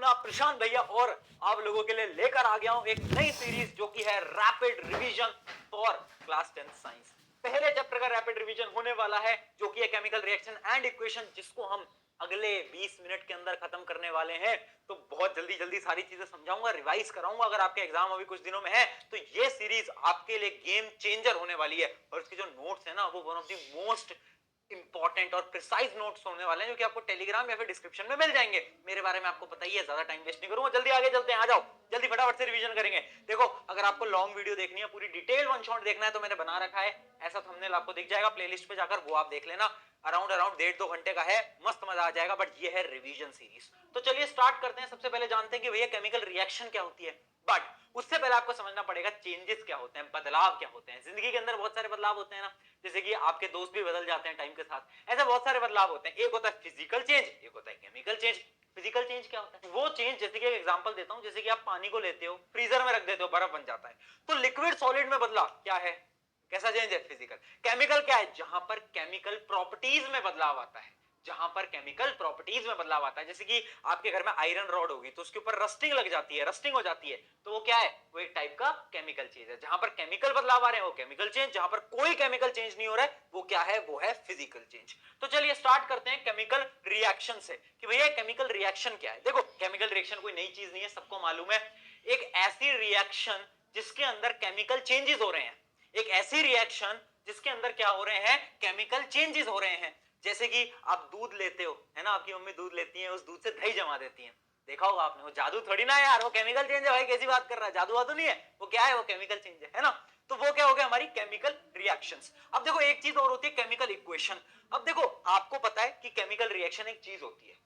अपना प्रशांत भैया और आप लोगों के लिए लेकर आ गया हूं एक नई सीरीज जो कि है rapid revision for class 10 science. पहले चैप्टर का रैपिड रिवीजन होने वाला है जो कि है केमिकल रिएक्शन एंड इक्वेशन, जिसको हम अगले 20 मिनट के अंदर खत्म करने वाले हैं। तो बहुत जल्दी जल्दी सारी चीजें समझाऊंगा, रिवाइज कराऊंगा। अगर आपके एग्जाम अभी कुछ दिनों में है तो ये सीरीज आपके लिए गेम चेंजर होने वाली है। और उसके जो नोट्स है ना, वो one of the most important और प्रिसाइज नोट्स होने वाले हैं जो कि आपको टेलीग्राम या फिर डिस्क्रिप्शन में मिल जाएंगे। मेरे बारे में आपको पता ही है, ज्यादा टाइम वेस्ट नहीं करूंगा, जल्दी आगे चलते हैं। आ जाओ जल्दी फटाफट से रिवीजन करेंगे। देखो, अगर आपको लॉन्ग वीडियो देखनी है, पूरी डिटेल वन शॉट देखना है तो मैंने बना रखा है, ऐसा थंबनेल आपको दिख जाएगा प्लेलिस्ट पे जाकर, वो आप देख लेना। अराउंड 1.5-2 घंटे का है, मस्त मजा आ जाएगा। बट ये है रिवीजन सीरीज। तो चलिए स्टार्ट करते हैं। सबसे पहले जानते हैं कि भैया केमिकल रिएक्शन क्या होती है। बट उससे पहले आपको समझना पड़ेगा चेंजेस क्या होते हैं, बदलाव क्या होते हैं। जिंदगी के अंदर बहुत सारे बदलाव होते हैं ना, जैसे कि आपके दोस्त भी बदल जाते हैं टाइम के साथ। ऐसे बहुत सारे बदलाव होते हैं। एक होता है फिजिकल चेंज, एक होता है केमिकल चेंज। फिजिकल चेंज क्या होता है? वो चेंज, जैसे कि एक एग्जांपल देता हूं, जैसे कि आप पानी को लेते हो, फ्रीजर में रख देते हो, बर्फ बन जाता है, तो लिक्विड सॉलिड में बदला क्या है? कैसा चेंज है? फिजिकल। केमिकल क्या है? जहां पर केमिकल प्रॉपर्टीज में बदलाव आता है, जहां पर केमिकल प्रॉपर्टीज में बदलाव आता है। जैसे कि आपके घर में आयरन रॉड होगी तो उसके ऊपर रस्टिंग लग जाती है, रस्टिंग हो जाती है, तो वो क्या है? वो एक टाइप का केमिकल चेंज है। जहां पर केमिकल बदलाव आ रहे हैं वो केमिकल चेंज, जहां पर कोई केमिकल चेंज नहीं हो रहा है वो क्या है? वो है फिजिकल चेंज। तो चलिए स्टार्ट करते हैं केमिकल रिएक्शन से कि भैया केमिकल रिएक्शन क्या है। देखो, केमिकल रिएक्शन कोई नई चीज नहीं है, सबको मालूम है। एक ऐसी रिएक्शन जिसके अंदर केमिकल चेंजेस हो रहे हैं, एक ऐसी रिएक्शन जिसके अंदर क्या हो रहे हैं? केमिकल चेंजेस हो रहे हैं। जैसे कि आप दूध लेते हो, है ना, आपकी मम्मी दूध लेती है, उस दूध से दही जमा देती है, देखा होगा आपने। वो जादू थोड़ी ना है यार, वो केमिकल चेंज है भाई, कैसी बात कर रहा है? जादू वादू नहीं है वो, क्या है? वो केमिकल चेंज है ना। तो वो क्या हो गया? हमारी केमिकल रिएक्शंस। अब देखो, एक चीज और होती है केमिकल इक्वेशन। अब देखो, आपको पता है कि केमिकल रिएक्शन एक चीज होती है,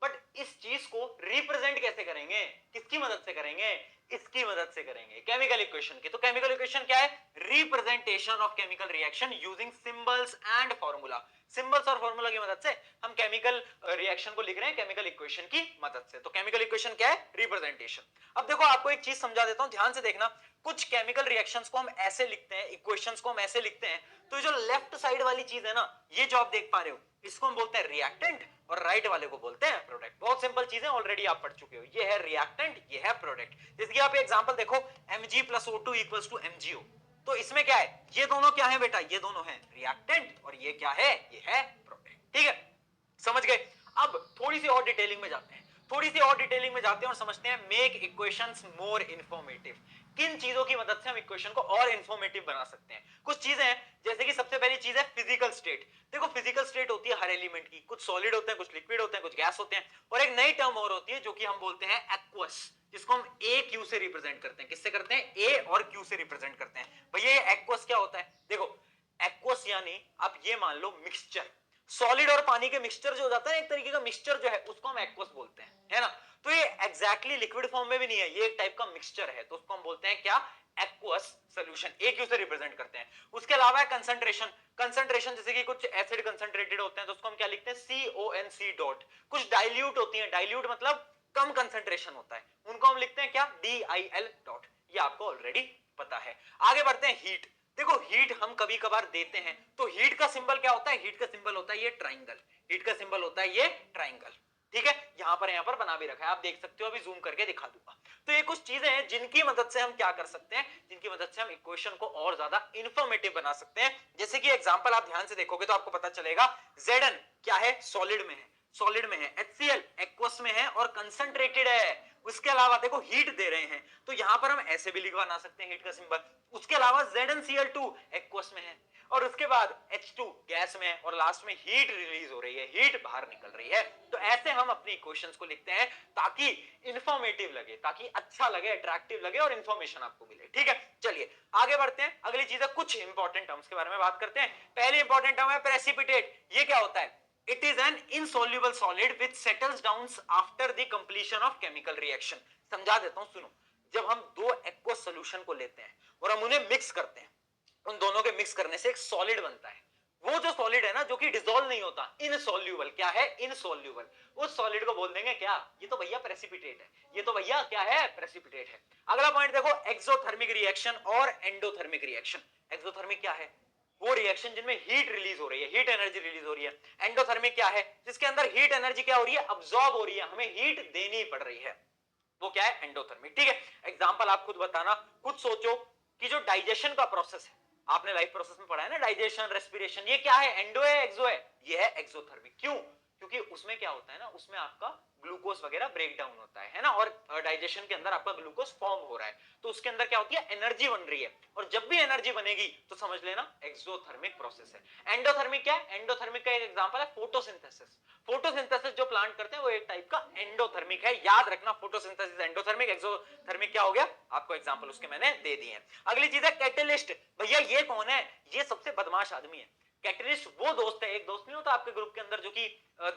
बट इस चीज को रिप्रेजेंट कैसे करेंगे? किसकी मदद से करेंगे? इसकी मदद से करेंगे, केमिकल इक्वेशन की। तो केमिकल इक्वेशन क्या है? Representation of chemical reaction using symbols and formula. Symbols और फॉर्मूला की मदद से हम केमिकल रिएक्शन को लिख रहे हैं केमिकल इक्वेशन की मदद से। तो केमिकल इक्वेशन क्या है? रिप्रेजेंटेशन। अब देखो, आपको एक चीज समझा देता हूं, ध्यान से देखना। कुछ केमिकल रिएक्शंस को हम ऐसे लिखते हैं, इक्वेशंस को हम ऐसे लिखते हैं, तो जो लेफ्ट साइड वाली चीज है ना, ये जो आप देख पा रहे हो, इसको हम बोलते हैं रिएक्टेंट और राइट वाले को बोलते हैं प्रोडक्ट। बहुत सिंपल चीजें ऑलरेडी आप पढ़ चुके हो। ये है रिएक्टेंट, ये है प्रोडक्ट। जैसे कि आप एग्जांपल देखो, Mg+O2 = MgO। तो इसमें क्या है? ये दोनों क्या है बेटा? ये दोनों है रिएक्टेंट और ये क्या है? ये है प्रोडक्ट। ठीक है, समझ गए? अब थोड़ी सी और डिटेलिंग में जाते हैं, थोड़ी सी और डिटेलिंग में जाते हैं और समझते हैं मेक इक्वेशंस मोर इंफॉर्मेटिव। किन चीजों की मदद से हम इक्वेशन को और इंफॉर्मेटिव बना सकते हैं? कुछ चीजें हैं, जैसे कि सबसे पहली चीज है फिजिकल स्टेट। देखो, फिजिकल स्टेट होती है हर एलिमेंट की, कुछ सॉलिड होते हैं, कुछ लिक्विड होते हैं, कुछ गैस होते हैं। और एक नई टर्म और होती है जो कि हम बोलते हैं एक्वस, जिसको हम ए क्यू से रिप्रेजेंट करते हैं। किससे करते हैं? ए और क्यू से रिप्रेजेंट करते हैं। भैया ये एक्वस क्या होता है? देखो, एक्वस यानी आप ये मान लो मिक्सचर, सॉलिड और पानी के मिक्सचर जो हो जाता है, एक तरीके का मिक्सचर जो है, उसको हम एक्वस बोलते हैं, है ना। तो ये एग्जैक्टली लिक्विड फॉर्म में भी नहीं है, ये एक टाइप का मिक्सचर है, तो उसको हम बोलते हैं क्या? Aqueous solution. ए क्यू से रिप्रेजेंट करते हैं। उसके अलावा है कंसंट्रेशन। कंसंट्रेशन जैसे कि कुछ एसिड कंसंट्रेटेड होते हैं तो उसको हम क्या लिखते हैं? CONC dot. कुछ डाइल्यूट होती है, डाइल्यूट मतलब कम कंसंट्रेशन होता है, उनको हम लिखते हैं क्या? DIL dot. ये आपको ऑलरेडी पता है। आगे बढ़ते हैं, हीट। देखो, हीट हम कभी कभार देते हैं, तो हीट का सिंबल क्या होता है? हीट का सिंबल होता है ये ट्राइंगल। हीट का सिंबल होता है ये ट्राइंगल। ठीक है, यहां पर बना भी रखा है, आप देख सकते हो, अभी जूम करके दिखा दूंगा। तो ये कुछ चीजें हैं जिनकी मदद से हम क्या कर सकते हैं, जिनकी मदद से हम इक्वेशन को और ज्यादा इंफॉर्मेटिव बना सकते हैं। जैसे कि एग्जांपल आप ध्यान से देखोगे तो आपको पता चलेगा, Zn क्या है? सॉलिड में है, सॉलिड में है। HCl एक्वस में है और कंसंट्रेटेड है। उसके अलावा देखो, हीट दे रहे हैं तो यहां पर हम ऐसे भी लिखवा सकते हैं हीट का सिंबल। उसके अलावा ZnCl2 एक्वस में है, और उसके बाद H2 गैस में है, और लास्ट में हीट रिलीज हो रही है, हीट बाहर निकल रही है। तो ऐसे हम अपनी इक्वेशंस को लिखते हैं ताकि इंफॉर्मेटिव लगे, ताकि अच्छा लगे, अट्रैक्टिव लगे और इंफॉर्मेशन आपको मिले। ठीक है, चलिए आगे बढ़ते हैं। अगली चीज है, कुछ इंपॉर्टेंट टर्म्स के बारे में बात करते हैं। पहली इंपॉर्टेंट टर्म है प्रेसिपिटेट। ये क्या होता है? It is an insoluble solid which settles down after the completion of chemical reaction. समझा देता हूं, सुनो। जब हम दो एक्वस सॉल्यूशन को लेते हैं और हम उन्हें मिक्स करते हैं, उन दोनों के मिक्स करने से एक सॉलिड बनता है। वो जो सॉलिड है ना, जो कि डिसॉल्व नहीं होता, इनसॉल्यूबल। क्या है? इनसॉल्यूबल। उस सॉलिड को बोल देंगे क्या? ये तो भैया प्रेसिपिटेट है, ये तो भैया क्या है? प्रेसिपिटेट है। अगला पॉइंट देखो, एक्सोथर्मिक रिएक्शन और एंडोथर्मिक रिएक्शन। एक्सोथर्मिक क्या है? वो रिएक्शन जिनमें हीट रिलीज हो रही है, हीट एनर्जी रिलीज हो रही है। एंडोथर्मिक क्या है? जिसके अंदर हीट एनर्जी क्या हो रही है? अब्सॉर्ब हो रही है, हमें हीट देनी पड़ रही है। वो क्या है? एंडोथर्मिक। ठीक है, एग्जांपल आप खुद बताना, खुद सोचो कि जो डाइजेशन का प्रोसेस है, आपने लाइफ प्रोसेस में पढ़ा है ना, डाइजेशन, रेस्पिरेशन, ये क्या है? एंडो है, एक्सो है? ये है एक्सोथर्मिक। क्यों? क्योंकि उसमें क्या होता है ना, उसमें आपका ग्लूकोज वगैरह ब्रेक डाउन होता है ना, और डाइजेशन के अंदर आपका ग्लूकोज फॉर्म हो रहा है, तो उसके अंदर क्या होती है? एनर्जी बन रही है, और जब भी एनर्जी बनेगी तो समझ लेना एक्सोथर्मिक प्रोसेस है। एंडोथर्मिक क्या है? एंडोथर्मिक का एक एग्जांपल है फोटोसिंथेसिस। फोटोसिंथेसिस जो प्लांट करते हैं वो एक टाइप का एंडोथर्मिक है, याद रखना, फोटोसिंथेसिस एंडोथर्मिक, एक्सोथर्मिक क्या हो गया? आपको एग्जांपल उसके मैंने दे दिए हैं। अगली चीज है कैटलिस्ट। भैया ये कौन है? ये सबसे बदमाश आदमी है। कैटलिस्ट वो दोस्त है, एक दोस्त नहीं होता आपके ग्रुप के अंदर जो कि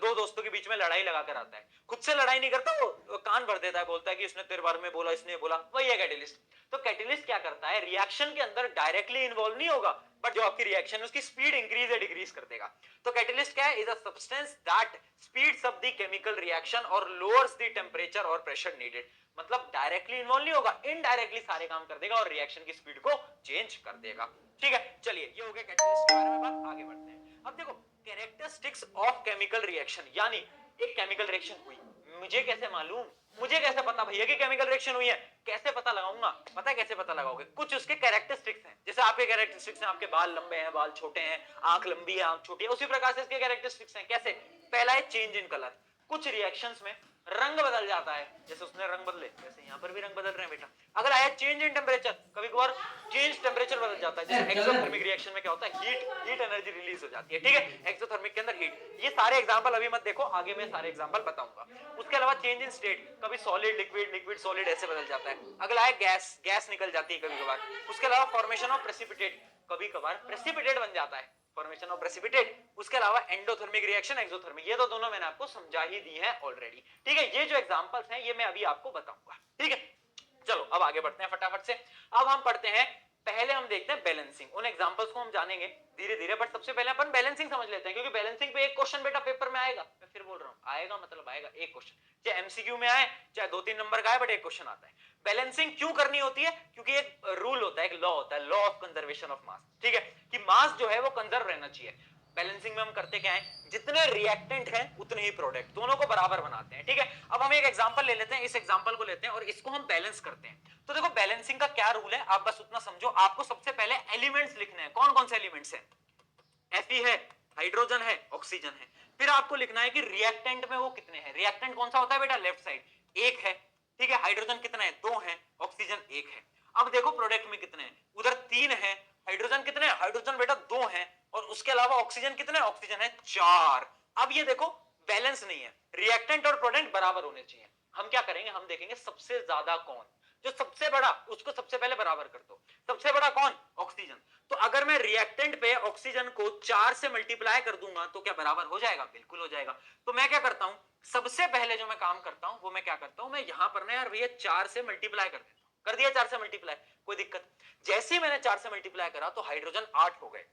दो दोस्तों के बीच में लड़ाई लगाकर आता है, खुद से लड़ाई नहीं करता, वो कान भर देता है, बोलता है कि इसने तेरे बारे में बोला, इसने बोला, वही है कैटलिस्ट। तो कैटलिस्ट क्या करता है? रिएक्शन के अंदर डायरेक्टली इन्वॉल्व नहीं होगा, बट जो आपकी रिएक्शन है उसकी स्पीड इंक्रीज या डिक्रीज कर देगा। तो कैटलिस्ट क्या है? Is a substance that speeds up the chemical reaction और लोअर्स द टेंपरेचर और प्रेशर नीडेड। मतलब डायरेक्टली इन्वॉल्व नहीं होगा, इनडायरेक्टली सारे काम कर देगा और रिएक्शन की स्पीड को चेंज कर देगा। ठीक है, चलिए ये हो गया कैटलिस्ट के बारे में बात, आगे बढ़ते हैं। अब देखो कैरेक्टरिस्टिक्स ऑफ केमिकल रिएक्शन, यानी एक केमिकल रिएक्शन हुई, मुझे कैसे मालूम, मुझे कैसे पता भैया कि केमिकल रिएक्शन हुई है? कैसे पता लगाऊंगा? पता है कैसे पता लगाओगे? कुछ उसके कैरेक्टरिस्टिक्स हैं, जैसे आपके कैरेक्टरिस्टिक्स हैं, आपके बाल लंबे हैं, बाल छोटे हैं, आंख लंबी है, आंख छोटी है, उसी प्रकार से इसके कैरेक्टरिस्टिक्स हैं। कैसे? पहला है चेंज इन कलर। कुछ रिएक्शंस में रंग बदल जाता है, जैसे उसने रंग बदले वैसे यहाँ पर भी रंग बदल रहे हैं बेटा। अगर आया चेंज इन टेम्परेचर, कभी कभार चेंज टेम्परेचर बदल जाता है, जैसे एक्सोथर्मिक रिएक्शन में क्या होता है? हीट एनर्जी रिलीज हो जाती है। ठीक है, एक्सोथर्मिक के अंदर हीट। ये सारे एग्जांपल अभी मत देखो, आगे मैं सारे एग्जांपल बताऊंगा। उसके अलावा चेंज इन स्टेट, कभी सॉलिड लिक्विड, लिक्विड सॉलिड ऐसे बदल जाता है। अगला है गैस, गैस निकल जाती है कभी कभार। उसके अलावा फॉर्मेशन ऑफ प्रेसिपिटेट, कभी कभार प्रेसिपिटेट बन जाता है, फॉर्मेशन ऑफ प्रेसिपिटेट। उसके अलावा एंडोथर्मिक रिएक्शन, एक्सोथर्मिक, ये तो दोनों मैंने आपको समझा ही दी है ऑलरेडी। ठीक है, ये जो एग्जांपल्स हैं ये मैं अभी आपको बताऊंगा। ठीक है, चलो अब आगे बढ़ते हैं फटाफट से। अब हम पढ़ते हैं, पहले हम देखते हैं बैलेंसिंग। उन एग्जांपल्स को हम जानेंगे धीरे धीरे, बट सबसे पहले अपन बैलेंसिंग समझ लेते हैं, क्योंकि बैलेंसिंग पे एक क्वेश्चन बेटा पेपर में आएगा। मैं फिर बोल रहा हूं, आएगा मतलब आएगा एक क्वेश्चन, चाहे एमसीक्यू में आए चाहे 2-3 नंबर का आए, बट एक क्वेश्चन आता है। बैलेंसिंग क्यों करनी होती है? क्योंकि एक रूल होता है, एक लॉ होता है, law of conservation of mass. ठीक है, कि मास जो है वो कंजर्व रहना चाहिए। बैलेंसिंग में हम करते क्या है? जितने रिएक्टेंट हैं उतने ही प्रोडक्ट, दोनों को बराबर बनाते हैं। ठीक है, अब हम एक एग्जांपल ले लेते हैं, इस एग्जांपल को लेते हैं और इसको हम बैलेंस करते हैं। तो देखो बैलेंसिंग का क्या रूल है, आप बस उतना समझो। आपको सबसे पहले एलिमेंट्स लिखने हैं, कौन कौन से एलिमेंट्स हैं? Fe है, हाइड्रोजन है, ऑक्सीजन है। फिर आपको लिखना है कि रिएक्टेंट में वो कितने हैं। रिएक्टेंट कौन सा होता है बेटा? लेफ्ट साइड, एक है। ठीक है, हाइड्रोजन कितना है? 2 है, ऑक्सीजन 1 है। अब देखो प्रोडक्ट में कितने हैं, उधर 3 है, हाइड्रोजन कितने हैं? हाइड्रोजन बेटा 2 है, और उसके अलावा ऑक्सीजन कितने हैं? ऑक्सीजन है 4। अब ये देखो बैलेंस नहीं है, रिएक्टेंट और प्रोडक्ट बराबर होने चाहिए। हम क्या करेंगे? हम देखेंगे सबसे ज्यादा कौन, जो सबसे बड़ा उसको सबसे पहले बराबर कर दो। सबसे बड़ा कौन? ऑक्सीजन। तो अगर मैं रिएक्टेंट पे ऑक्सीजन को 4 से मल्टीप्लाई कर दूंगा तो क्या बराबर हो जाएगा? बिल्कुल हो जाएगा। तो मैं क्या करता हूं, सबसे पहले जो मैं काम करता हूं वो मैं क्या करता हूं, मैं यहां पर ना यार भैया 4 से मल्टीप्लाई कर देता हूं। कर दिया 4 से मल्टीप्लाई, कोई दिक्कत? जैसे ही मैंने 4 से मल्टीप्लाई करा तो हाइड्रोजन 8 हो गए।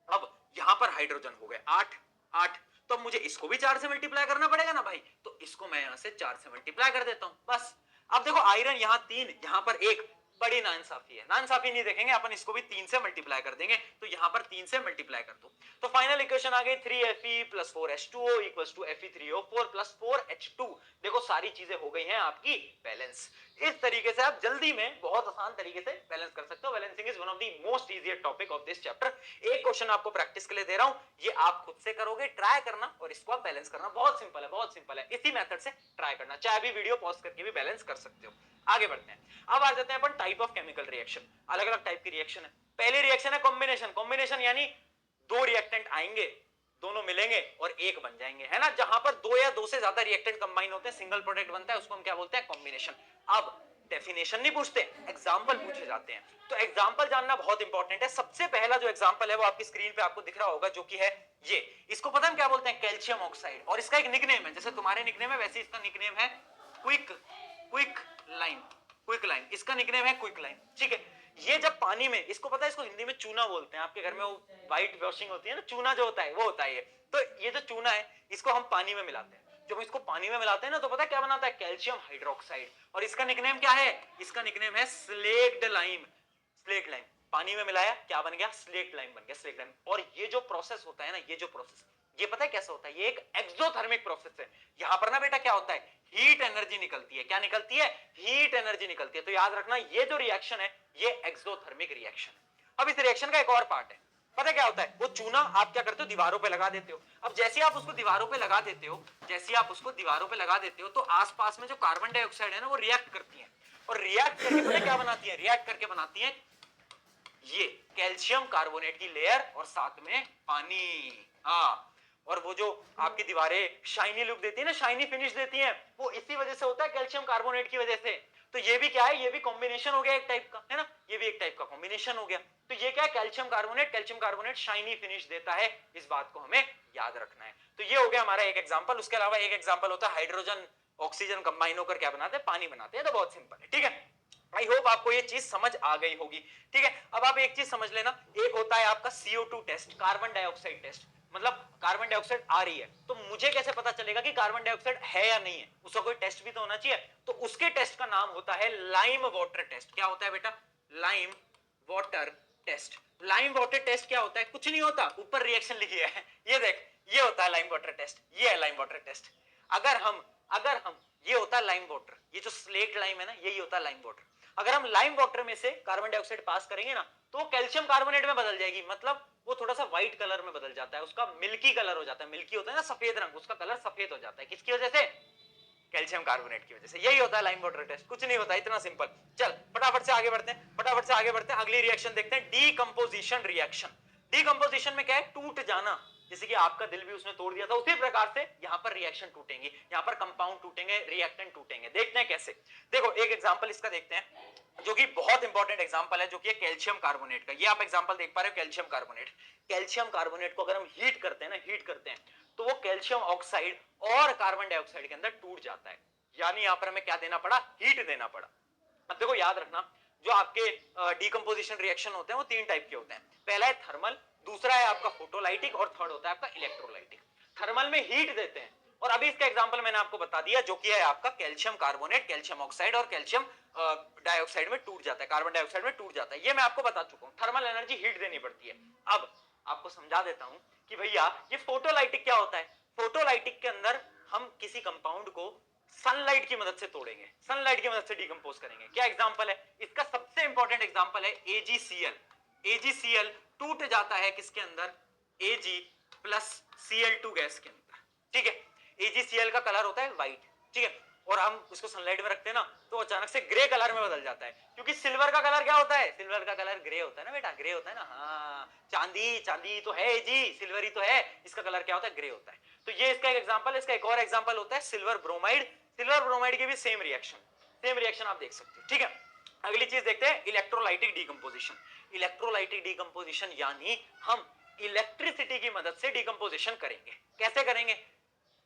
अब यहां पर हाइड्रोजन हो गए 8 8, तो अब मुझे इसको भी 4 से मल्टीप्लाई करना पड़ेगा ना भाई, तो इसको मैं यहां से 4 से मल्टीप्लाई कर देता हूं बस। अब देखो आयरन यहां 3, यहां पर 1, बड़ी नाइंसाफी है, नाइंसाफी नहीं देखेंगे अपन, इसको भी 3 से मल्टीप्लाई कर देंगे, तो यहां पर 3 से मल्टीप्लाई कर दो। तो फाइनल इक्वेशन आ गई 3Fe + 4H2O = Fe3O4 + 4H2। देखो सारी चीजें हो गई हैं आपकी बैलेंस। इस तरीके से आप जल्दी में बहुत आसान तरीके से बैलेंस कर सकते हो। Balancing is one of the most easier topic of this chapter. एक क्वेश्चन आपको प्रैक्टिस के लिए दे रहा हूं, ये आप खुद से करोगे, ट्राई करना और इसको आप बैलेंस करना। बहुत सिंपल है, बहुत सिंपल है, इसी मेथड से ट्राई करना, चाहे अभी वीडियो पॉज करके भी बैलेंस कर सकते हो। आगे बढ़ते हैं, अब आ जाते हैं अपन टाइप ऑफ केमिकल रिएक्शन। अलग अलग टाइप की रिएक्शन है। पहली रिएक्शन है कॉम्बिनेशन। कॉम्बिनेशन यानी दो रिएक्टेंट आएंगे, दोनों मिलेंगे और एक बन जाएंगे, है ना। जहां पर दो या दो से ज्यादा रिएक्टेंट कंबाइन होते हैं, सिंगल प्रोडक्ट बनता है, उसको हम क्या बोलते हैं? कॉम्बिनेशन। अब डेफिनेशन नहीं पूछते, एग्जाम्पल पूछे जाते हैं, तो एग्जाम्पल जानना बहुत इंपॉर्टेंट है। सबसे पहला जो एग्जाम्पल है वो आपकी स्क्रीन पे आपको दिख रहा होगा, जो कि है ये। इसको पता है क्या बोलते हैं? Calcium oxide. और इसका एक निकनेम है, जैसे तुम्हारे निकनेम है वैसे इसका निकनेम है quick quick line. Quick line इसका निकनेम है, क्विक लाइन। ठीक है, ये जब पानी में, इसको पता है, इसको हिंदी में चूना बोलते हैं। आपके घर में वो व्हाइट वॉशिंग होती है ना, चूना जो होता है वो होता है ये। तो ये जो चूना है इसको हम पानी में मिलाते हैं। जब इसको पानी में मिलाते हैं ना, तो पता है क्या बनाता है? Calcium hydroxide. और इसका निकनेम क्या है? इसका निकनेम है स्लेक्ड लाइम। स्लेक्ट लाइम, पानी में मिलाया, क्या बन गया? स्लेक्ट लाइम बन गया, स्लेक्ट लाइम। और ये जो प्रोसेस होता है ना, ये जो प्रोसेस, ये पता है कैसा होता है, ये एक एक्सोथर्मिक प्रोसेस है। यहां पर ना बेटा क्या होता है, हीट एनर्जी निकलती है। क्या निकलती है, हीट एनर्जी निकलती है। तो याद रखना ये जो रिएक्शन है ये एक्सोथर्मिक रिएक्शन है। अब इस रिएक्शन का एक और पार्ट है, पता क्या होता है, वो चूना आप क्या करते हो, दीवारों पे लगा देते हो। अब जैसे आप उसको दीवारों पे लगा देते हो, जैसे आप उसको दीवारों पे लगा देते हो, तो आसपास में जो कार्बन डाइऑक्साइड है ना वो रिएक्ट करती है, और रिएक्ट करके पता क्या बनाती है, रिएक्ट करके बनाती है ये कैल्शियम कार्बोनेट की लेयर और साथ में पानी। हाँ, और वो जो आपकी दीवारें शाइनी लुक देती है ना, शाइनी फिनिश देती हैं, वो इसी वजह से होता है, कैल्शियम कार्बोनेट की वजह से। तो ये भी क्या है, ये भी कॉम्बिनेशन हो गया एक टाइप का, है ना, ये भी एक टाइप का कॉम्बिनेशन हो गया। तो ये क्या है, कैल्शियम कार्बोनेट शाइनी फिनिश देता है, इस बात को हमें याद रखना है। तो ये हो गया हमारा एक एग्जांपल। उसके अलावा एक एग्जांपल होता है हाइड्रोजन ऑक्सीजन कंबाइन होकर क्या बनाते हैं, पानी बनाते हैं। तो बहुत सिंपल है, ठीक है। आई होप आपको ये चीज समझ आ गई होगी, ठीक है। अब आप एक चीज समझ लेना, एक होता है आपका CO2 test, carbon dioxide test. मतलब कार्बन डाइऑक्साइड आ रही है, तो मुझे कैसे पता चलेगा कि कार्बन डाइऑक्साइड है या नहीं है, उसका कोई टेस्ट भी तो होना चाहिए। तो उसके टेस्ट का नाम होता है लाइम वाटर टेस्ट। क्या होता है बेटा, lime water test. Lime water test क्या होता है, कुछ नहीं होता, ऊपर रिएक्शन लिखी है, ये देख, ये होता है लाइम वाटर टेस्ट, ये है लाइम वाटर टेस्ट। अगर हम ये होता है लाइम वाटर, ये जो स्लेट लाइम है ना, यही होता है लाइम वाटर। अगर हम लाइम वाटर में से कार्बन डाइऑक्साइड पास करेंगे ना, तो वो कैल्शियम कार्बोनेट में बदल जाएगी। मतलब वो थोड़ा सा व्हाइट कलर में बदल जाता है, उसका मिल्की कलर हो जाता है। मिल्की होता है ना सफेद रंग, उसका कलर सफेद हो जाता है, किसकी वजह से, कैल्शियम कार्बोनेट की वजह से। यही होता है लाइम वाटर टेस्ट, कुछ नहीं होता, इतना सिंपल। चल फटाफट से आगे बढ़ते हैं, फटाफट से आगे बढ़ते हैं। अगली रिएक्शन देखते हैं, डीकंपोजिशन रिएक्शन। डीकंपोजिशन में क्या है, टूट जाना। जैसे कि आपका दिल भी उसने तोड़ दिया था, उसी प्रकार से यहां पर रिएक्शन टूटेंगे, यहां पर कंपाउंड टूटेंगे, रिएक्टेंट टूटेंगे। देखते हैं कैसे। देखो एक एग्जांपल इसका देखते हैं, जो कि बहुत इंपॉर्टेंट एग्जांपल है, जो कि है कैल्शियम कार्बोनेट का। ये आप एग्जांपल देख पा रहे हो, कैल्शियम कार्बोनेट। कैल्शियम कार्बोनेट को अगर हम हीट करते हैं ना, हीट करते हैं, तो वो कैल्शियम ऑक्साइड और कार्बन डाइऑक्साइड के अंदर टूट जाता है। यानी यहां पर हमें क्या देना पड़ा, हीट देना पड़ा। अब देखो याद रखना, जो आपके डीकंपोजिशन रिएक्शन होते हैं वो तीन टाइप के होते हैं। पहला है थर्मल, दूसरा है आपका फोटोलाइटिक, और थर्ड होता है आपका इलेक्ट्रोलाइटिक। थर्मल में हीट देते हैं, और अभी इसका एग्जांपल मैंने आपको बता दिया, जो कि है आपका कैल्शियम कार्बोनेट, कैल्शियम ऑक्साइड और कैल्शियम डाइऑक्साइड में टूट जाता है, कार्बन डाइऑक्साइड में टूट जाता है। ये मैं आपको बता चुका हूं, थर्मल एनर्जी हीट देनी पड़ती है। अब आपको समझा देता हूं कि भैया ये फोटोलाइटिक क्या होता है। फोटोलाइटिक के अंदर हम किसी कंपाउंड को सनलाइट की मदद से तोड़ेंगे, सनलाइट की मदद से डिकंपोज करेंगे। क्या एग्जांपल है इसका, सबसे इंपॉर्टेंट एग्जांपल है AgCl। AgCl टूट जाता है किसके अंदर, Ag प्लस Cl2 गैस के अंदर, ठीक है। AgCl का कलर होता है व्हाइट, ठीक है, और हम उसको सनलाइट में रखते हैं ना, तो अचानक से ग्रे कलर में बदल जाता है, क्योंकि सिल्वर का कलर क्या होता है, सिल्वर का कलर ग्रे होता है ना बेटा, ग्रे होता है ना। हाँ, चांदी, चांदी तो है जी, सिल्वर ही तो है, इसका कलर क्या होता है, ग्रे होता है। तो ये इसका एक एग्जांपल है। इसका एक और एग्जांपल होता है सिल्वर ब्रोमाइड। सिल्वर ब्रोमाइड की भी सेम रिएक्शन आप देख सकते हो, ठीक है। अगली चीज देखते हैं, इलेक्ट्रोलाइटिक डीकंपोजिशन। इलेक्ट्रोलाइटिक डीकंपोजिशन यानी हम इलेक्ट्रिसिटी की मदद से डीकंपोजिशन करेंगे। कैसे करेंगे,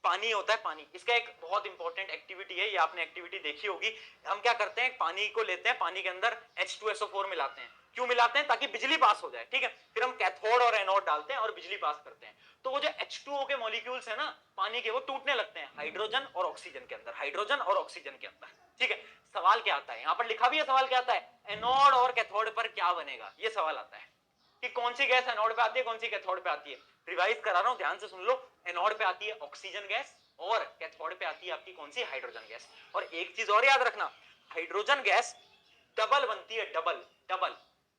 पानी होता है, पानी, इसका एक बहुत इंपॉर्टेंट एक्टिविटी है, ये आपने एक्टिविटी देखी होगी। हम क्या करते हैं, पानी को लेते हैं, पानी के अंदर H2SO4 मिलाते हैं। क्यों मिलाते हैं, ताकि बिजली पास हो जाए, ठीक है। फिर हम कैथोड और एनोड डालते हैं और बिजली पास करते हैं। तो वो जो H2O के मॉलिक्यूल्स है ना पानी के, वो टूटने लगते हैं हाइड्रोजन और ऑक्सीजन के अंदर, हाइड्रोजन और ऑक्सीजन के अंदर, ठीक है। सवाल क्या आता है, यहां पर लिखा भी है, सवाल क्या आता है, एनोड और कैथोड पर क्या बनेगा, ये सवाल आता है कि कौन सी गैस एनोड पे आती है, कौन सी कैथोड पे आती है। रिवाइज करा रहा हूं, ध्यान से सुन लो। एनोड पे आती है ऑक्सीजन गैस, और कैथोड पे आती है आपकी कौन सी, हाइड्रोजन गैस। और एक चीज और याद रखना, हाइड्रोजन गैस डबल बनती है, डबल डबल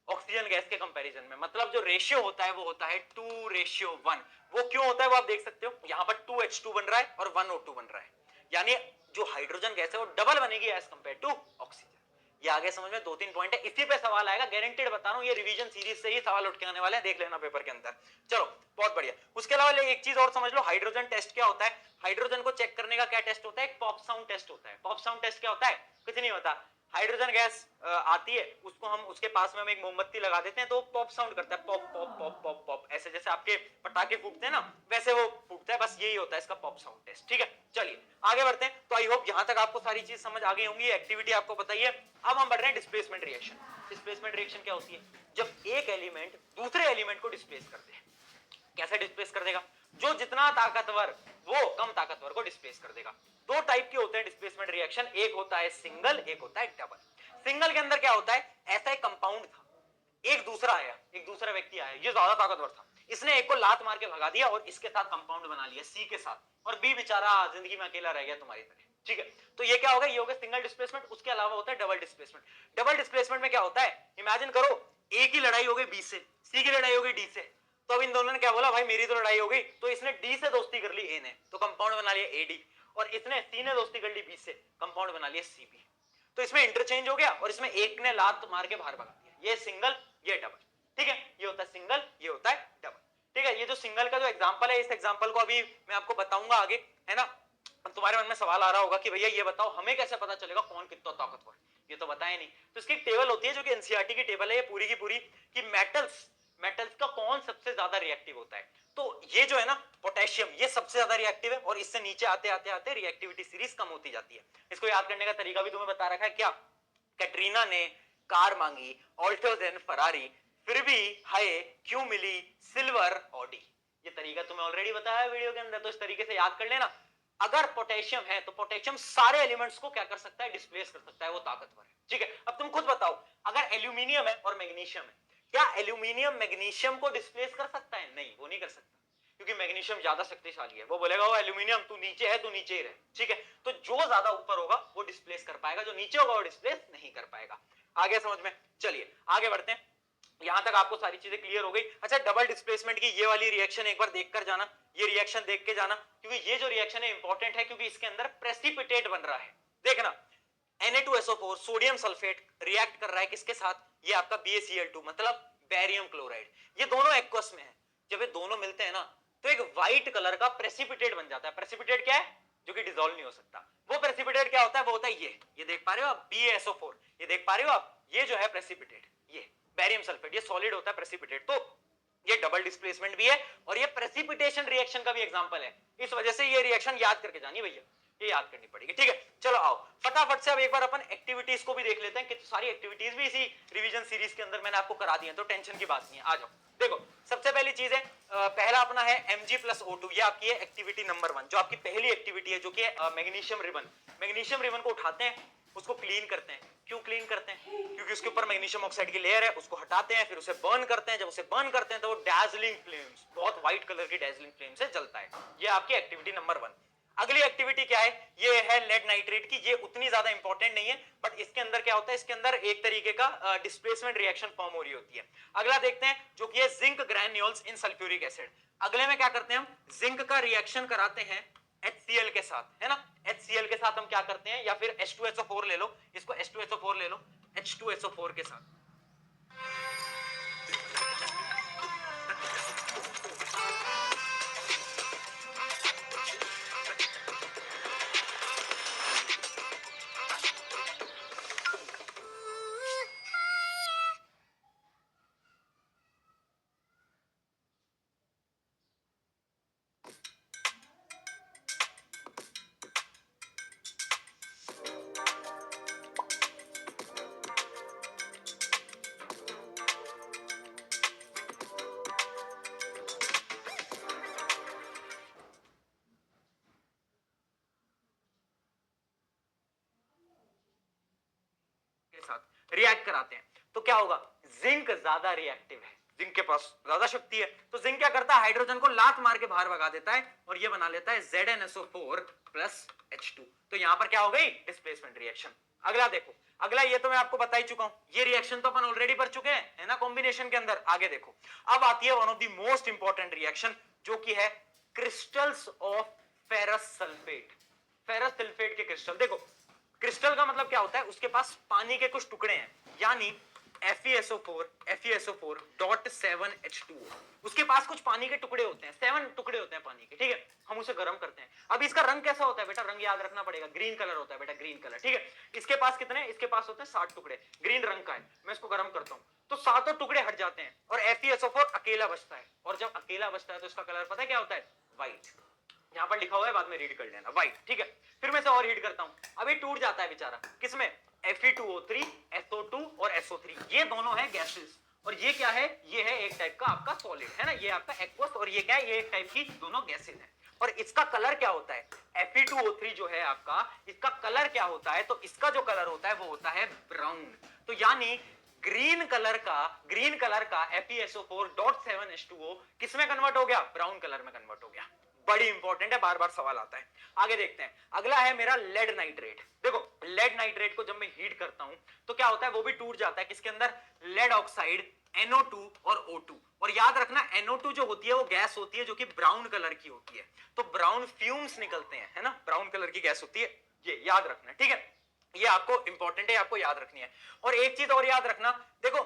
ऑक्सीजन गैस के कंपैरिजन में। मतलब जो रेशियो होता है वो होता है 2:1। वो क्यों होता है वो आप देख सकते हो, यहां पर 2H2 बन रहा है और 1O2 बन रहा है, यानी जो हाइड्रोजन गैस है वो डबल बनेगी एज कंपेयर टू ऑक्सीजन। ये आगे समझ में, 2-3 पॉइंट है, इसी पे सवाल आएगा, गारंटेड बता रहा हूं। ये रिवीजन सीरीज से ही सवाल उठ के आने वाले हैं, देख लेना पेपर के अंदर। चलो बहुत बढ़िया। उसके अलावा एक चीज और समझ लो, हाइड्रोजन टेस्ट क्या होता है। हाइड्रोजन को चेक करने का क्या टेस्ट होता है, एक पॉप साउंड टेस्ट होता है। पॉप साउंड टेस्ट क्या होता है, कुछ नहीं होता, हाइड्रोजन गैस आती है, उसको हम उसके पास में हम एक मोमबत्ती लगा देते हैं, तो पॉप साउंड करता है, pop pop pop pop pop, ऐसे जैसे आपके पटाखे फूटते हैं ना, वैसे वो फूटता है। बस यही होता है इसका पॉप साउंड टेस्ट, ठीक है। चलिए आगे बढ़ते हैं। तो आई होप यहां तक आपको सारी चीज समझ आ गई होंगी, एक्टिविटी आपको बताइए। अब हम बढ़ रहे हैं डिस्प्लेसमेंट रिएक्शन। डिस्प्लेसमेंट रिएक्शन क्या होती है, जब एक एलिमेंट दूसरे एलिमेंट को डिस्प्लेस करते हैं। कैसे डिस्प्लेस कर देगा, जो जितना ताकतवर वो कम ताकतवर को डिस्प्लेस कर देगा। दो टाइप के होते हैं डिस्प्लेसमेंट रिएक्शन, एक होता है सिंगल, एक होता है डबल। सिंगल के अंदर क्या होता है, ऐसा एक कंपाउंड था, एक दूसरा आया, एक दूसरा व्यक्ति आया, ये ज्यादा ताकतवर था, इसने एक को लात मार के भगा दिया और इसके साथ कंपाउंड बना लिया सी के साथ, और बी बेचारा जिंदगी में अकेला रह गया तुम्हारी तरह। ठीक है, तो ये क्या होगा, ये होगा सिंगल डिस्प्लेसमेंट। उसके अलावा होता है डबल डिस्प्लेसमेंट। डबल डिस्प्लेसमेंट में क्या होता है, इमेजिन करो ए की लड़ाई हो गई बी से, सी की लड़ाई हो गई डी से, तो अब इन दोनों ने क्या बोला, भाई मेरी तो लड़ाई हो गई, तो इसने डी से दोस्ती कर ली ए ने, तो कंपाउंड बना लिया एडी, और इसने सी ने दोस्ती कर ली बी से, कंपाउंड बना लिया सीबी। तो इसमें इंटरचेंज हो गया और इसमें एक ने लात मार के बाहर भगा दिया। ये सिंगल, ये डबल। ठीक है, ये होता है सिंगल, ये होता है डबल। ठीक है, ये जो सिंगल का जो एग्जांपल है, इस एग्जांपल को अभी मैं आपको बताऊंगा आगे, है ना। तुम्हारे मन में सवाल आ रहा होगा कि भैया ये बताओ हमें कैसे पता चलेगा कौन कितना ताकतवर है, ये तो बताया नहीं। तो इसकी एक टेबल होती है जो कि एनसीईआरटी की टेबल है, ये पूरी की पूरी कि मेटल्स का कौन सबसे ज्यादा रिएक्टिव होता है। तो ये जो है ना पोटेशियम, ये सबसे ज्यादा रिएक्टिव है, और इससे नीचे आते आते आते रिएक्टिविटी सीरीज कम होती जाती है। इसको याद करने का तरीका भी तुम्हें बता रखा है क्या, कैटरीना ने कार मांगी ऑल्टो देन फरारी, फिर भी हाय क्यों मिली सिल्वर ऑडी। ये तरीका तुम्हें ऑलरेडी बताया है वीडियो के अंदर, तो इस तरीके से याद कर लेना। अगर पोटेशियम है तो पोटेशियम सारे एलिमेंट्स को क्या कर सकता है, डिस्प्लेस कर सकता है, वो ताकतवर है। ठीक है, अब तुम खुद बताओ, अगर एल्यूमिनियम है और मैग्नीशियम है, क्या एल्यूमिनियम मैग्नीशियम को डिस्प्लेस कर सकता है? नहीं, वो नहीं कर सकता, क्योंकि मैग्नीशियम ज्यादा शक्तिशाली है। वो बोलेगा वो एल्यूमिनियम तू नीचे है, तू नीचे ही रहे। ठीक है, तो जो ज्यादा ऊपर होगा वो डिस्प्लेस कर पाएगा, जो नीचे होगा वो डिस्प्लेस नहीं कर पाएगा। आगे समझ में, चलिए आगे बढ़ते हैं। यहां तक आपको सारी चीजें क्लियर हो गई। अच्छा, डबल डिस्प्लेसमेंट की ये वाली रिएक्शन एक बार देखकर जाना, ये रिएक्शन देख के जाना, क्योंकि ये जो रिएक्शन है इंपॉर्टेंट है, क्योंकि इसके अंदर प्रेसिपिटेट बन रहा है। देखना, Na2SO4 सोडियम सल्फेट रिएक्ट कर रहा है किसके साथ, ये आपका BaCl2 मतलब बेरियम क्लोराइड। ये दोनों एक्वस में है, जब ये दोनों मिलते हैं ना तो एक व्हाइट कलर का प्रेसिपिटेट बन जाता है। प्रेसिपिटेट क्या है, जो कि डिसॉल्व नहीं हो सकता। वो प्रेसिपिटेट क्या होता है, वो होता है ये देख पा रहे हो आप, BaSO4, ये देख पा रहे हो आप, ये जो है प्रेसिपिटेट, ये बेरियम सल्फेट, ये सॉलिड होता है प्रेसिपिटेट। तो ये डबल डिस्प्लेसमेंट भी है और ये प्रेसिपिटेशन रिएक्शन का भी एग्जांपल है। इस वजह से ये रिएक्शन याद करके जानी भैया, ये याद करनी पड़ेगी। ठीक है, चलो आओ फटाफट से अब एक बार अपन एक्टिविटीज को भी देख लेते हैं, कि सारी एक्टिविटीज भी इसी रिवीजन सीरीज के अंदर मैंने आपको करा दी है, तो टेंशन की बात नहीं है। आ जाओ, देखो सबसे पहली चीज है, पहला अपना है Mg+O2, ये आपकी है एक्टिविटी नंबर 1, जो आपकी पहली एक्टिविटी है, जो कि मैग्नीशियम रिबन। मैग्नीशियम रिबन को उठाते हैं, उसको क्लीन करते हैं। क्यों क्लीन करते हैं, क्योंकि उसके ऊपर मैग्नीशियम ऑक्साइड की लेयर है, उसको हटाते हैं, फिर उसे बर्न करते हैं। जब उसे बर्न करते हैं तो वो डैजलिंग फ्लेम्स, बहुत व्हाइट कलर की डैजलिंग फ्लेम से जलता है। ये आपकी एक्टिविटी नंबर 1। अगली एक्टिविटी क्या है, ये है लेड नाइट्रेट की। ये उतनी ज्यादा इंपॉर्टेंट नहीं है, बट इसके अंदर क्या होता है, इसके अंदर एक तरीके का डिस्प्लेसमेंट रिएक्शन फॉर्म हो रही होती है। अगला देखते हैं, जो कि है जिंक ग्रैन्यूल्स इन सल्फ्यूरिक एसिड। अगले में क्या करते हैं, हम जिंक का रिएक्शन कराते हैं HCl के साथ, है ना। HCl के साथ हम क्या करते हैं, या फिर H2SO4 ले लो, इसको H2SO4 ले लो, H2SO4 के साथ रिएक्ट कराते हैं, तो क्या होगा, जिंक ज्यादा रिएक्टिव है, जिंक के पास ज्यादा शक्ति है। तो जिंक क्या करता है, हाइड्रोजन को लात मार के बाहर भगा देता है और ये बना लेता है ZnSO4 प्लस H2। तो यहां पर क्या हो गई, डिस्प्लेसमेंट रिएक्शन। अगला देखो, अगला ये तो मैं आपको बता ही चुका हूं, ये रिएक्शन तो अपन ऑलरेडी पढ़ चुके हैं, है ना, कॉम्बिनेशन के अंदर। आगे देखो, अब आती है one of the most important reaction, जो कि है crystals of ferrous sulphate. Ferrous sulphate के क्रिस्टल, देखो क्रिस्टल का मतलब क्या होता है, उसके पास पानी के कुछ टुकड़े हैं, यानी FeSO4.7H2O, उसके पास कुछ पानी के टुकड़े होते हैं, 7 टुकड़े होते हैं पानी के। ठीक है, हम उसे गर्म करते हैं। अब इसका रंग कैसा होता है बेटा, रंग याद रखना पड़ेगा, ग्रीन कलर होता है बेटा, ग्रीन कलर। ठीक है, इसके पास कितने, इसके पास होते हैं 60 टुकड़े, ग्रीन रंग का है। मैं इसको गर्म करता हूं तो 7 टुकड़े हट जाते हैं और FeSO4 अकेला बचता है। और जब अकेला बचता है तो इसका कलर पता है क्या होता है, व्हाइट। यहां पर लिखा हुआ है, बाद में रीड कर लेना, व्हाइट। ठीक है, फिर मैं इसे और हीट करता हूं, अभी टूट जाता है बेचारा, किसमें, Fe2O3, SO2 और SO3, ये दोनों है गैसेस। और ये क्या है, ये है एक टाइप का आपका सॉलिड, है ना, ये आपका एक्वस, और ये क्या है, ये एक टाइप की दोनों गैसेस हैं। और इसका कलर क्या होता है, Fe2O3 जो है आपका, इसका कलर क्या होता है, तो इसका जो कलर होता है वो होता है ब्राउन। तो यानी ग्रीन कलर का FeSO4.7H2O किस में कन्वर्ट हो गया? ब्राउन कलर में कन्वर्ट हो गया। बड़ी इंपॉर्टेंट है, बार बार सवाल आता है। आगे देखते हैं, अगला है मेरा लेड नाइट्रेट। देखो लेड नाइट्रेट को जब मैं हीट करता हूं तो क्या होता है, वो भी टूट जाता है। किसके अंदर? लेड ऑक्साइड, NO2 और O2। और याद रखना NO2 जो होती है वो गैस होती है जो कि ब्राउन कलर की होती है, तो ब्राउन फ्यूम्स निकलते हैं, है ना, ब्राउन कलर की गैस होती है, ये याद रखना, ठीक है। ये आपको इंपॉर्टेंट है, आपको याद रखनी है। और एक चीज और याद रखना, देखो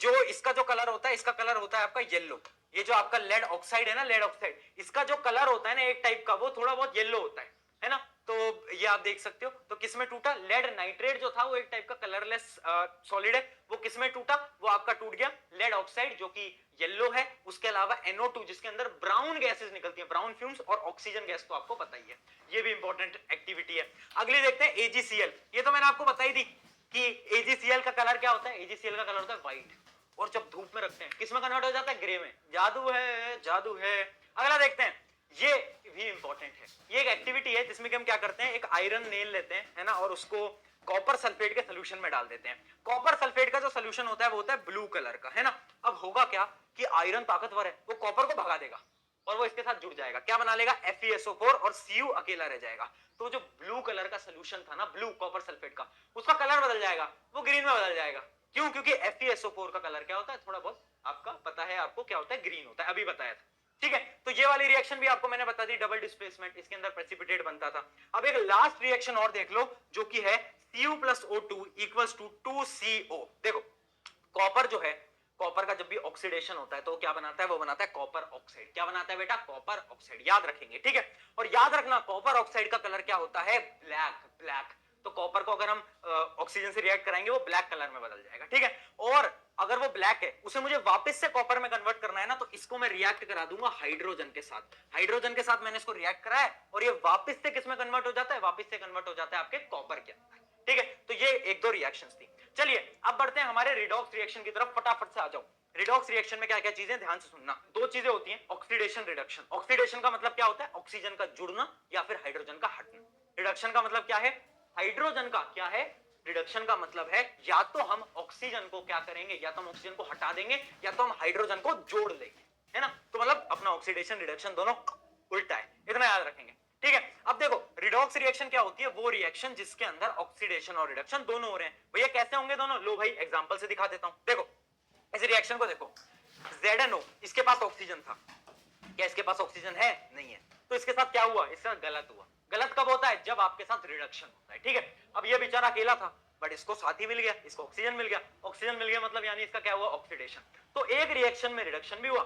जो इसका जो कलर होता है, इसका कलर होता है आपका येलो। ये जो आपका लेड ऑक्साइड है ना, लेड ऑक्साइड, इसका जो कलर होता है ना एक टाइप का, वो थोड़ा बहुत येलो होता है ना। तो ये आप देख सकते हो। तो किसमें टूटा? लेड नाइट्रेट जो था वो एक टाइप का कलरलेस सॉलिड है, वो किसमें टूटा? वो आपका टूट गया लेड ऑक्साइड जो कि येलो है, उसके अलावा NO2 जिसके अंदर ब्राउन गैसेस निकलती हैं, ब्राउन फ्यूम्स, और ऑक्सीजन गैस तो आपको पता ही है, ये भी इंपॉर्टेंट एक्टिविटी है। अगली देखते हैं AgCl। ये तो मैंने आपको बताई थी कि AgCl का कलर क्या होता है? AgCl का कलर होता है व्हाइट, और जब धूप में रखते हैं किस में कन्वर्ट हो जाता है? ग्रे में। जादू है, जादू है। अगला देखते हैं, ये भी इंपॉर्टेंट है। ये एक एक्टिविटी है जिसमें कि हम क्या करते हैं, एक आयरन नेल लेते हैं, है ना, और उसको कॉपर सल्फेट के सोल्यूशन में डाल देते हैं। कॉपर सल्फेट का जो सोल्यूशन होता है वो होता है ब्लू कलर का, है ना। अब होगा क्या कि आयरन ताकतवर है, वो कॉपर को भगा देगा और वो इसके साथ जुड़ जाएगा, क्या बना लेगा? FeSO4, और Cu अकेला रह जाएगा। तो जो ब्लू कलर का सोल्यूशन था ना, ब्लू कॉपर सल्फेट का, उसका कलर बदल जाएगा, वो ग्रीन में बदल जाएगा। क्यों? क्योंकि FeSO4 का कलर क्या होता है? थोड़ा बहुत आपका पता है आपको क्या होता है? ग्रीन होता है, अभी बताया था, ठीक है। तो ये वाली रिएक्शन भी आपको मैंने बता दी, डबल डिस्प्लेसमेंट, इसके अंदर प्रेसिपिटेट बनता था। अब एक लास्ट रिएक्शन और देख लो जो कि है Cu + O2 = 2CO। देखो कॉपर जो है, कॉपर का जब भी ऑक्सीडेशन होता है तो क्या बनाता है? वो बनाता है कॉपर ऑक्साइड। क्या बनाता है बेटा? कॉपर ऑक्साइड, याद रखेंगे, ठीक है। और याद रखना कॉपर ऑक्साइड का कलर क्या होता है? Black, black. तो कॉपर को अगर हम ऑक्सीजन से रिएक्ट कराएंगे वो ब्लैक कलर में बदल जाएगा, ठीक है। और अगर वो ब्लैक है उसे मुझे वापस से कॉपर में कन्वर्ट करना है ना, तो इसको मैं रिएक्ट करा दूंगा हाइड्रोजन के साथ। हाइड्रोजन के साथ मैंने इसको रिएक्ट कराया और ये वापस से किसमें कन्वर्ट हो जाता है? वापस से कन्वर्ट हो जाता है आपके कॉपर के अंदर, ठीक है। तो ये एक दो रिएक्शंस थी। चलिए अब बढ़ते हैं हमारे रिडॉक्स रिएक्शन की तरफ, फटाफट से आ जाओ। रिडॉक्स रिएक्शन में क्या क्या चीजें, ध्यान से सुनना। दो चीजें होती हैं, ऑक्सीडेशन, रिडक्शन। ऑक्सीडेशन का मतलब क्या होता है? ऑक्सीजन का जुड़ना या फिर हाइड्रोजन का हटना। रिडक्शन का मतलब क्या है? हाइड्रोजन का क्या है? रिडक्शन का मतलब है या तो हम ऑक्सीजन को क्या करेंगे, या तो हम ऑक्सीजन को हटा देंगे या तो हम हाइड्रोजन को जोड़ देंगे, है ना। तो मतलब अपना ऑक्सीडेशन रिडक्शन दोनों उल्टा है, इतना याद रखेंगे, ठीक है। अब देखो रिडॉक्स रिएक्शन क्या होती है? वो रिएक्शन जिसके अंदर ऑक्सीडेशन और रिडक्शन दोनों हो रहे हैं। भैया कैसे होंगे दोनों? लो भाई एग्जांपल से दिखा देता हूं। देखो इस रिएक्शन को देखो, ZNO, इसके पास ऑक्सीजन था, क्या इसके पास ऑक्सीजन है? नहीं है। तो इसके साथ क्या हुआ? इसके साथ गलत हुआ। गलत कब होता है? जब आपके साथ रिडक्शन होता है, ठीक है। अब ये बेचारा अकेला था बट इसको साथी मिल गया, इसको ऑक्सीजन मिल गया। ऑक्सीजन मिल गया मतलब यानी इसका क्या हुआ? ऑक्सीडेशन। तो एक रिएक्शन में रिडक्शन भी हुआ,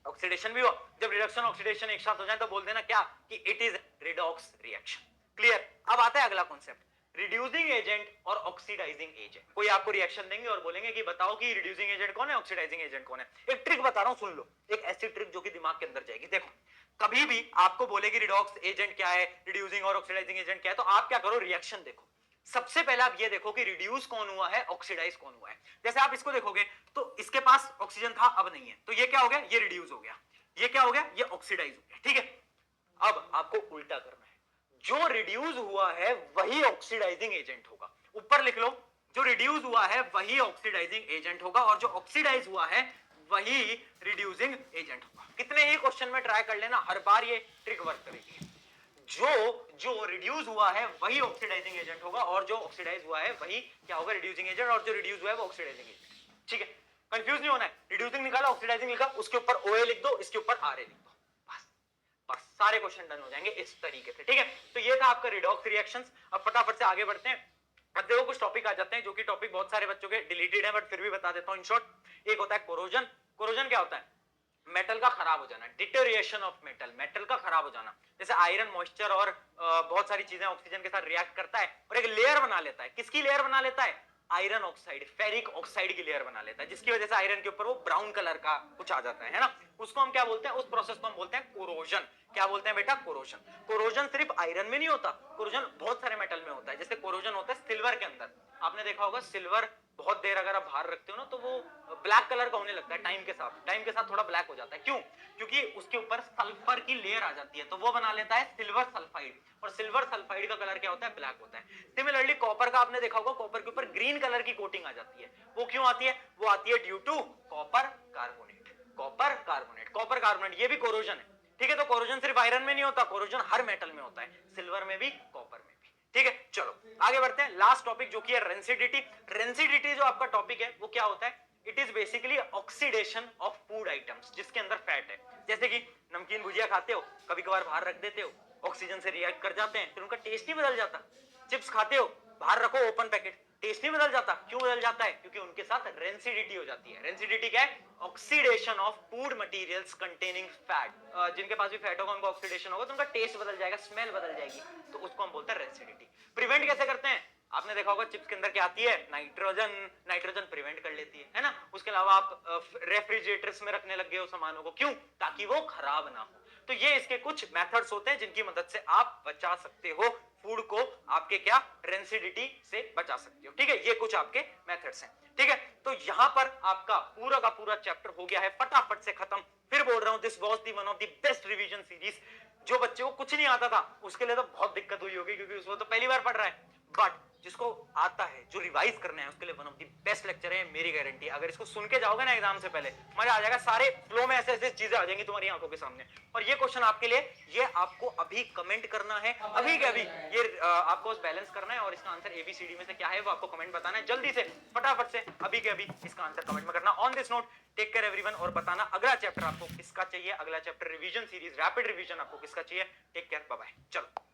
ऑक्सीडेशन भी हुआ। जब रिडक्शन ऑक्सीडेशन एक साथ हो जाए तो बोल देना क्या कि it is redox reaction. Clear? अब आता है अगला कॉन्सेप्ट, रिड्यूसिंग एजेंट और ऑक्सीडाइजिंग एजेंट। कोई आपको रिएक्शन देंगे और बोलेंगे कि बताओ कि रिड्यूसिंग एजेंट कौन है, ऑक्सीडाइजिंग एजेंट कौन है। एक ट्रिक बता रहा हूं, सुन लो, एक ऐसी ट्रिक जो कि दिमाग के अंदर जाएगी। देखो कभी भी आपको बोले कि रिडॉक्स एजेंट क्या है, रिड्यूसिंग और ऑक्सीडाइजिंग एजेंट क्या है, तो आप क्या करो, रिएक्शन देखो। सबसे पहले आप ये देखो कि रिड्यूस कौन हुआ है, ऑक्सीडाइज कौन हुआ है। जैसे आप इसको देखोगे तो इसके पास ऑक्सीजन था, अब नहीं है, तो ये क्या हो गया? ये रिड्यूस हो गया। ये क्या हो गया? ये ऑक्सीडाइज हो गया, ठीक है। अब आपको उल्टा करना है, जो रिड्यूस हुआ है वही ऑक्सीडाइजिंग एजेंट होगा। ऊपर लिख लो, जो रिड्यूस हुआ है वही ऑक्सीडाइजिंग एजेंट होगा और जो ऑक्सीडाइज हुआ है वही रिड्यूसिंग एजेंट होगा। कितने ही क्वेश्चन में ट्राई कर लेना, हर बार ये ट्रिक वर्क करेगी। जो रिड्यूस हुआ है वही ऑक्सीडाइजिंग एजेंट होगा और जो ऑक्सीडाइज हुआ है वही क्या होगा? Reducing agent. और जो रिड्यूस हुआ है वो ऑक्सीडाइजिंग एजेंट, ठीक है। कंफ्यूज नहीं होना है, रिड्यूसिंग निकाला, ऑक्सीडाइजिंग लिखा, उसके ऊपर OA लिख दो, इसके ऊपर RA लिख दो, बस सारे क्वेश्चन डन हो जाएंगे इस तरीके से, ठीक है। तो ये था आपका रिडॉक्स रिएक्शंस। अब फटाफट से आगे बढ़ते हैं। अब देखो कुछ टॉपिक आ जाते हैं जो कि टॉपिक बहुत सारे बच्चों के डिलीटेड है बट फिर भी बता देता हूं इन शॉर्ट। एक होता है कोरोजन। कोरोजन क्या होता है? मेटल का खराब हो जाना, डिटोरिएशन ऑफ मेटल, मेटल का खराब हो जाना। जैसे आयरन, मॉइस्चर और बहुत सारी चीजें ऑक्सीजन के साथ रिएक्ट करता है और एक लेयर बना लेता है। किसकी लेयर बना लेता है? आयरन ऑक्साइड, फेरिक ऑक्साइड की लेयर बना लेता है, जिसकी वजह से आयरन के ऊपर वो ब्राउन कलर का कुछ आ जाता है ना। उसको हम क्या बोलते हैं? उस प्रोसेस को हम बोलते हैं कोरोजन। क्या बोलते हैं बेटा? कोरोजन। कोरोजन सिर्फ आयरन में नहीं होता, कोरोजन बहुत सारे मेटल में होता है। जैसे कोरोजन होता है सिल्वर के अंदर, आपने देखा होगा सिल्वर बहुत देर अगर आप बाहर रखते हो ना तो वो ब्लैक कलर का होने लगता है टाइम के साथ, टाइम के साथ थोड़ा ब्लैक हो जाता है। क्यों? क्योंकि उसके ऊपर सल्फर की लेयर आ जाती है, तो वो बना लेता है सिल्वर सल्फाइड, और सिल्वर सल्फाइड का कलर क्या होता है? ब्लैक होता है। सिमिलरली कॉपर का आपने देखा होगा, कॉपर के ऊपर ग्रीन कलर की कोटिंग आ जाती है। वो क्यों आती है? वो आती है due to copper carbonate. Copper carbonate, copper carbonate ये भी कोरोजन है, ठीक है। तो कोरोजन सिर्फ आयरन में नहीं होता, कोरोजन हर मेटल में होता है, सिल्वर में भी, कॉपर में भी, ठीक है। चलो आगे बढ़ते हैं, लास्ट टॉपिक जो कि है रेंसिडिटी। रेंसिडिटी जो आपका टॉपिक है वो क्या होता है? It is basically oxidation of food items जिसके अंदर फैट है। जैसे कि नमकीन भुजिया खाते हो, कभी कभार बाहर रख देते हो, ऑक्सीजन से रिएक्ट कर जाते हैं, फिर उनका टेस्ट ही बदल जाता। चिप्स खाते हो, बाहर रखो ओपन पैकेट, टेस्ट नहीं बदल जाता। क्यों बदल जाता है? क्योंकि उनके साथ रेंसिडिटी हो जाती है। रेंसिडिटी क्या है? Oxidation of food materials containing fat. जिनके पास भी फैट होगा उनका ऑक्सीडेशन होगा तो उनका टेस्ट बदल जाएगा, स्मेल बदल जाएगी, तो उसको हम बोलते हैं रेंसिडिटी। प्रिवेंट कैसे करते हैं? आपने देखा होगा चिप्स के अंदर क्या आती है? नाइट्रोजन। नाइट्रोजन प्रिवेंट कर लेती है ना। उसके अलावा आप रेफ्रिजरेटर्स में रखने लग गए हो सामानों को, क्यों? ताकि वो खराब ना हो। तो ये इसके कुछ मेथड्स होते हैं जिनकी मदद से आप बचा सकते हो फूड को, आपके क्या रेंसिडिटी से बचा सकते हो, ठीक है। ये कुछ आपके मेथड्स हैं, ठीक है। तो यहां पर आपका पूरा का पूरा चैप्टर हो गया है फटाफट से खत्म। फिर बोल रहा हूं, this was the one of the best revision series. जो बच्चे को कुछ नहीं आता था उसके लिए तो बहुत दिक्कत हुई होगी, क्योंकि उसको तो पहली बार पढ़ रहा है, बट जिसको आता है, जो रिवाइज करना है, उसके लिए one of the best lecture है, मेरी गारंटी। अगर इसको सुन के जाओगे ना एग्जाम से पहले, मजा आ जाएगा, सारे फ्लो में ऐसे ऐसे चीजें आ जाएंगी तुम्हारी आंखों के सामने। और ये क्वेश्चन आपके लिए, ये आपको अभी कमेंट करना है, अभी के अभी ये आपको बैलेंस करना है, और इसका आंसर एबीसीडी में से क्या है वो आपको कमेंट बताना है, जल्दी से फटाफट से अभी के अभी इसका आंसर कमेंट में करना। On this note, take care everyone, और बताना अगला चैप्टर आपको किसका चाहिए, अगला chapter revision series rapid revision आपको किसका चाहिए। टेक केयर, बाय बाय, चलो।